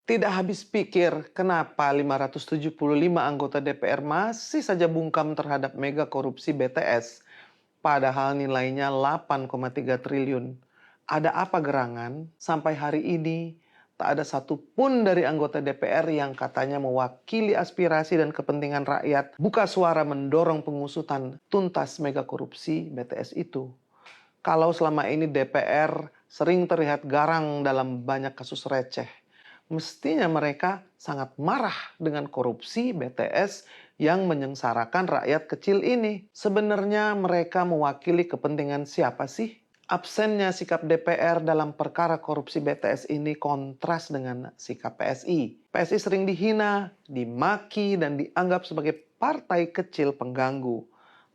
Tidak habis pikir kenapa 575 anggota DPR masih saja bungkam terhadap mega korupsi BTS, padahal nilainya 8,3 triliun. Ada apa gerangan? Sampai hari ini tak ada satupun dari anggota DPR yang katanya mewakili aspirasi dan kepentingan rakyat buka suara mendorong pengusutan tuntas mega korupsi BTS itu. Kalau selama ini DPR sering terlihat garang dalam banyak kasus receh, mestinya mereka sangat marah dengan korupsi BTS yang menyengsarakan rakyat kecil ini. Sebenarnya mereka mewakili kepentingan siapa sih? Absennya sikap DPR dalam perkara korupsi BTS ini kontras dengan sikap PSI. PSI sering dihina, dimaki, dan dianggap sebagai partai kecil pengganggu.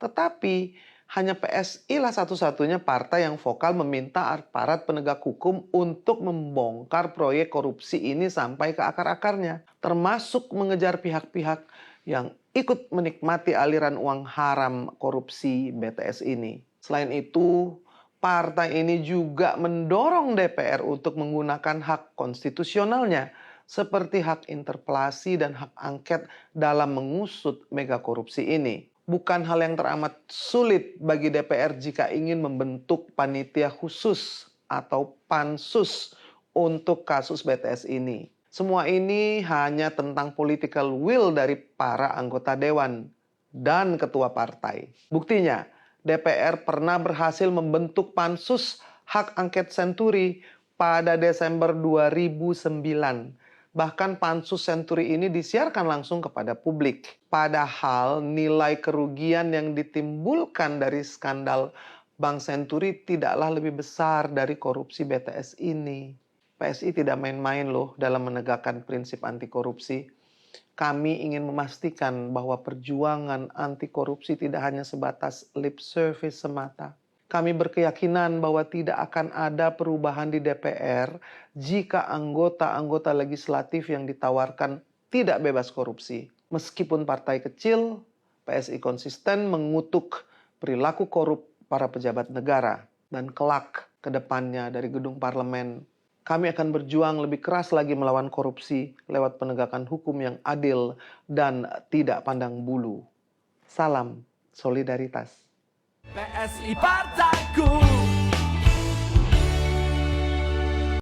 Tetapi hanya PSI lah satu-satunya partai yang vokal meminta aparat penegak hukum untuk membongkar proyek korupsi ini sampai ke akar-akarnya, termasuk mengejar pihak-pihak yang ikut menikmati aliran uang haram korupsi BTS ini. Selain itu, partai ini juga mendorong DPR untuk menggunakan hak konstitusionalnya seperti hak interpelasi dan hak angket dalam mengusut mega korupsi ini. Bukan hal yang teramat sulit bagi DPR jika ingin membentuk panitia khusus atau pansus untuk kasus BTS ini. Semua ini hanya tentang political will dari para anggota dewan dan ketua partai. Buktinya, DPR pernah berhasil membentuk pansus hak angket Senturi pada Desember 2009. Bahkan pansus Senturi ini disiarkan langsung kepada publik. Padahal nilai kerugian yang ditimbulkan dari skandal Bank Senturi tidaklah lebih besar dari korupsi BTS ini. PSI tidak main-main loh dalam menegakkan prinsip anti korupsi. Kami ingin memastikan bahwa perjuangan anti korupsi tidak hanya sebatas lip service semata. Kami berkeyakinan bahwa tidak akan ada perubahan di DPR jika anggota-anggota legislatif yang ditawarkan tidak bebas korupsi. Meskipun partai kecil, PSI konsisten mengutuk perilaku korup para pejabat negara. Dan kelak ke depannya dari gedung parlemen, kami akan berjuang lebih keras lagi melawan korupsi lewat penegakan hukum yang adil dan tidak pandang bulu. Salam solidaritas. PSI Partaku.